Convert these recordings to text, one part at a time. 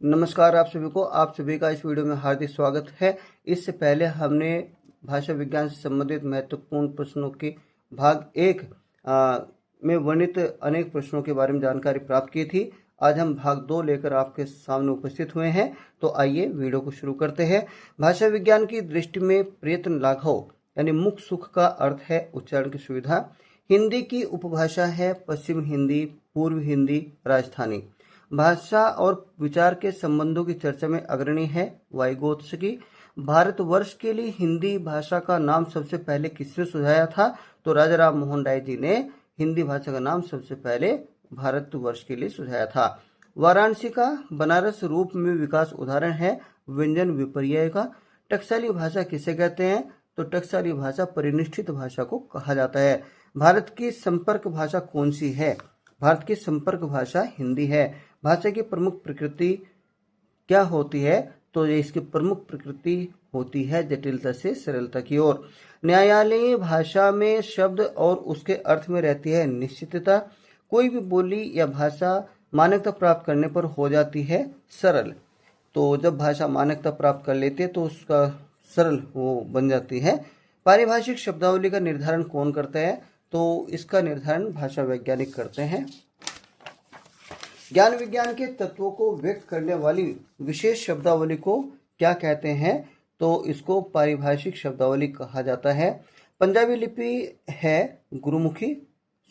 नमस्कार आप सभी को, आप सभी का इस वीडियो में हार्दिक स्वागत है। इससे पहले हमने भाषा विज्ञान से संबंधित महत्वपूर्ण प्रश्नों के भाग 1 में वर्णित अनेक प्रश्नों के बारे में जानकारी प्राप्त की थी। आज हम भाग 2 लेकर आपके सामने उपस्थित हुए हैं। तो आइए वीडियो को शुरू करते हैं। भाषा विज्ञान की दृष्टि में प्रयत्न लाघव यानी मुख सुख का अर्थ है उच्चारण की सुविधा। हिंदी की उपभाषा है पश्चिम हिंदी, पूर्व हिंदी, राजस्थानी। भाषा और विचार के संबंधों की चर्चा में अग्रणी है वाइगोत्स्की। भारतवर्ष के लिए हिंदी भाषा का नाम सबसे पहले किसने सुझाया था? तो राजा राम मोहन राय जी ने हिंदी भाषा का नाम सबसे पहले भारतवर्ष के लिए सुझाया था। वाराणसी का बनारस रूप में विकास उदाहरण है व्यंजन विपर्यय का। टकसाली भाषा किसे कहते हैं? तो टकसाली भाषा परिनिष्ठित भाषा को कहा जाता है। भारत की संपर्क भाषा कौन सी है? भारत की संपर्क भाषा हिंदी है। भाषा की प्रमुख प्रकृति क्या होती है? तो ये इसकी प्रमुख प्रकृति होती है जटिलता से सरलता की ओर। न्यायालयीय भाषा में शब्द और उसके अर्थ में रहती है निश्चितता। कोई भी बोली या भाषा मान्यता प्राप्त करने पर हो जाती है सरल। तो जब भाषा मान्यता प्राप्त कर लेती है तो उसका सरल वो बन जाती है। पारिभाषिक शब्दावली का निर्धारण कौन करता है? तो इसका निर्धारण भाषा वैज्ञानिक करते हैं। ज्ञान विज्ञान के तत्वों को व्यक्त करने वाली विशेष शब्दावली को क्या कहते हैं? तो इसको पारिभाषिक शब्दावली कहा जाता है। पंजाबी लिपि है गुरुमुखी,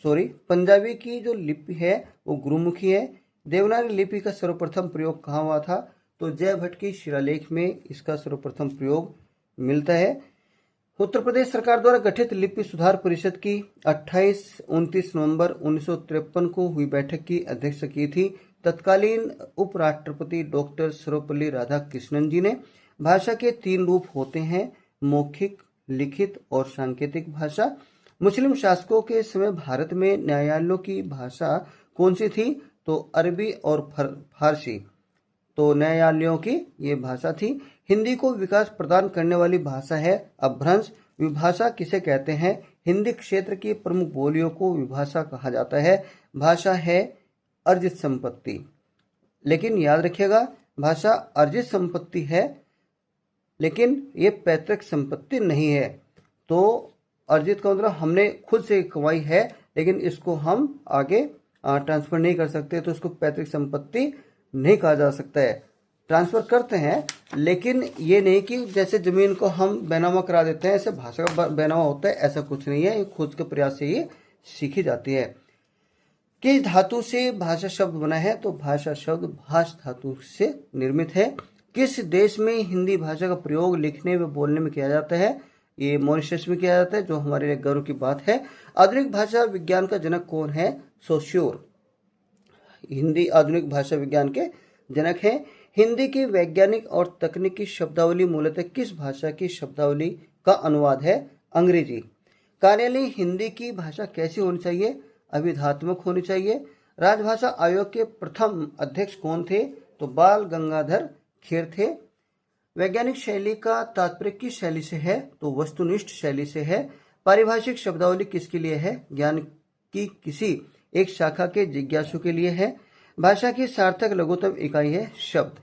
पंजाबी की जो लिपि है वो गुरुमुखी है। देवनागरी लिपि का सर्वप्रथम प्रयोग कहाँ हुआ था? तो जयभट्ट की शिलालेख में इसका सर्वप्रथम प्रयोग मिलता है। उत्तर प्रदेश सरकार द्वारा गठित लिपि सुधार परिषद की 28-29 नवंबर 1953 को हुई बैठक की अध्यक्षता की थी तत्कालीन उपराष्ट्रपति डॉक्टर सर्वपल्ली राधाकृष्णन जी ने। भाषा के 3 रूप होते हैं, मौखिक, लिखित और सांकेतिक भाषा। मुस्लिम शासकों के समय भारत में न्यायालयों की भाषा कौन सी थी? तो अरबी और फारसी। तो न्यायालयों की ये भाषा थी। हिंदी को विकास प्रदान करने वाली भाषा है अपभ्रंश। विभाषा किसे कहते हैं? हिंदी क्षेत्र की प्रमुख बोलियों को विभाषा कहा जाता है। भाषा है अर्जित संपत्ति। लेकिन याद रखिएगा, भाषा अर्जित संपत्ति है लेकिन ये पैतृक संपत्ति नहीं है। तो अर्जित का मतलब हमने खुद से कमाई है लेकिन इसको हम आगे ट्रांसफर नहीं कर सकते, तो इसको पैतृक संपत्ति नहीं कहा जा सकता है। ट्रांसफर करते हैं लेकिन ये नहीं कि जैसे जमीन को हम बैनामा करा देते हैं ऐसे भाषा का बैनामा होता है, ऐसा कुछ नहीं है। ये खुद के प्रयास से ये सीखी जाती है। किस धातु से भाषा शब्द बना है? तो भाषा शब्द भाष धातु से निर्मित है। किस देश में हिंदी भाषा का प्रयोग लिखने व बोलने में किया जाता है? ये मॉरिशस में किया जाता है, जो हमारे लिए गर्व की बात है। आधुनिक भाषा विज्ञान का जनक कौन है? सोश्योर हिंदी आधुनिक भाषा विज्ञान के जनक हैं। हिंदी की वैज्ञानिक और तकनीकी शब्दावली मूलतः किस भाषा की शब्दावली का अनुवाद है? अंग्रेजी। कार्यालयीय हिंदी की भाषा कैसी होनी चाहिए? अभिधात्मक होनी चाहिए। राजभाषा आयोग के प्रथम अध्यक्ष कौन थे? तो बाल गंगाधर खेर थे। वैज्ञानिक शैली का तात्पर्य किस शैली से है? तो वस्तुनिष्ठ शैली से है। पारिभाषिक शब्दावली किसके लिए है? ज्ञान की किसी एक शाखा के जिज्ञासु के लिए है। भाषा की सार्थक लघुत्तम इकाई है शब्द।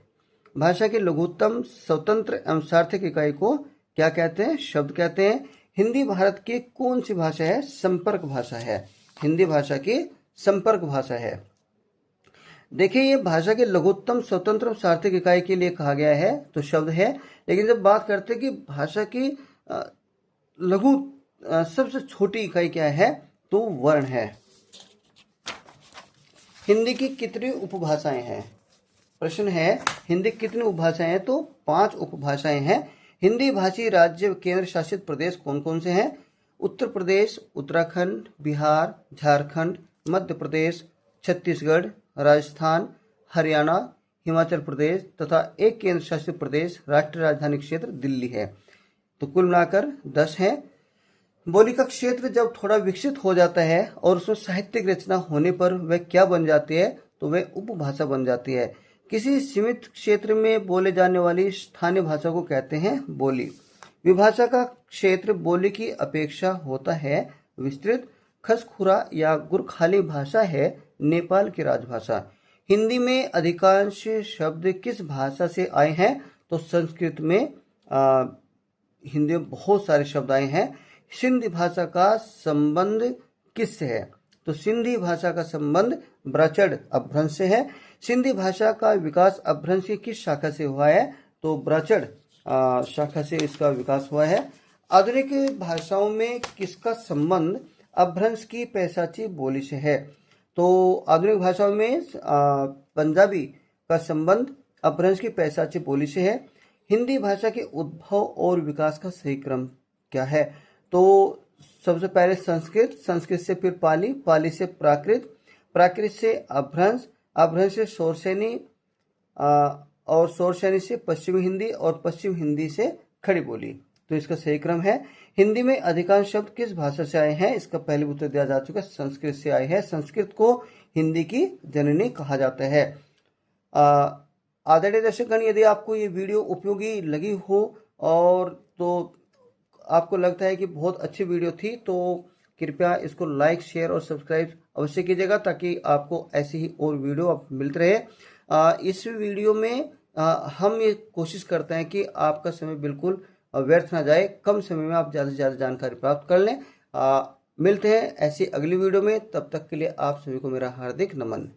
भाषा की लघुत्तम स्वतंत्र एवं सार्थक इकाई को क्या कहते हैं? शब्द कहते हैं। हिंदी भारत की कौन सी भाषा है? संपर्क भाषा है। हिंदी भाषा की संपर्क भाषा है। देखिए, ये भाषा की लघुत्तम स्वतंत्र और सार्थक इकाई के लिए कहा गया है तो शब्द है। लेकिन जब बात करते हैं कि भाषा की लघु सबसे छोटी इकाई क्या है, तो वर्ण है। हिंदी की कितनी उपभाषाएं हैं? प्रश्न है, हिंदी कितनी उपभाषाएं हैं? तो 5 उपभाषाएं हैं। हिंदी भाषी राज्य केंद्र शासित प्रदेश कौन कौन से हैं? उत्तर प्रदेश, उत्तराखंड, बिहार, झारखंड, मध्य प्रदेश, छत्तीसगढ़, राजस्थान, हरियाणा, हिमाचल प्रदेश तथा एक केंद्र शासित प्रदेश राष्ट्रीय राजधानी क्षेत्र दिल्ली है। तो कुल मिलाकर 10 हैं। बोली का क्षेत्र जब थोड़ा विकसित हो जाता है और उसमें साहित्यिक रचना होने पर वह क्या बन जाती है? तो वह उपभाषा बन जाती है। किसी सीमित क्षेत्र में बोले जाने वाली स्थानीय भाषा को कहते हैं बोली। विभाषा का क्षेत्र बोली की अपेक्षा होता है विस्तृत। खसखुरा या गुरखाली भाषा है नेपाल की राजभाषा। हिंदी में अधिकांश शब्द किस भाषा से आए हैं? तो संस्कृत में हिंदी में बहुत सारे शब्द आए हैं। सिंधी भाषा का संबंध किससे है? तो सिंधी भाषा का संबंध ब्राचड़ अपभ्रंश से है। सिंधी भाषा का विकास अपभ्रंश की किस शाखा से हुआ है? तो ब्राचड़ शाखा से इसका विकास हुआ है। आधुनिक भाषाओं में किसका संबंध अपभ्रंश की पैशाची बोली से है? तो आधुनिक भाषाओं में पंजाबी का संबंध अपभ्रंश की पैशाची बोली से है। हिंदी भाषा के उद्भव और विकास का सही क्रम क्या है? तो सबसे पहले संस्कृत, संस्कृत से फिर पाली, पाली से प्राकृत, प्राकृत से अपभ्रंश, अपभ्रंश से शौरसेनी और शौरसेनी से पश्चिमी हिंदी और पश्चिम हिंदी से खड़ी बोली। तो इसका सही क्रम है। हिंदी में अधिकांश शब्द किस भाषा से आए हैं? इसका पहले उत्तर दिया जा चुका है, संस्कृत से आए हैं। संस्कृत को हिंदी की जननी कहा जाता है। आदरणीय दर्शकगण, यदि आपको ये वीडियो उपयोगी लगी हो और तो आपको लगता है कि बहुत अच्छी वीडियो थी, तो कृपया इसको लाइक, शेयर और सब्सक्राइब अवश्य कीजिएगा ताकि आपको ऐसी ही और वीडियो आप मिलते रहे। इस वीडियो में हम ये कोशिश करते हैं कि आपका समय बिल्कुल व्यर्थ ना जाए, कम समय में आप ज़्यादा से ज़्यादा जानकारी प्राप्त कर लें। मिलते हैं ऐसी अगली वीडियो में, तब तक के लिए आप सभी को मेरा हार्दिक नमन।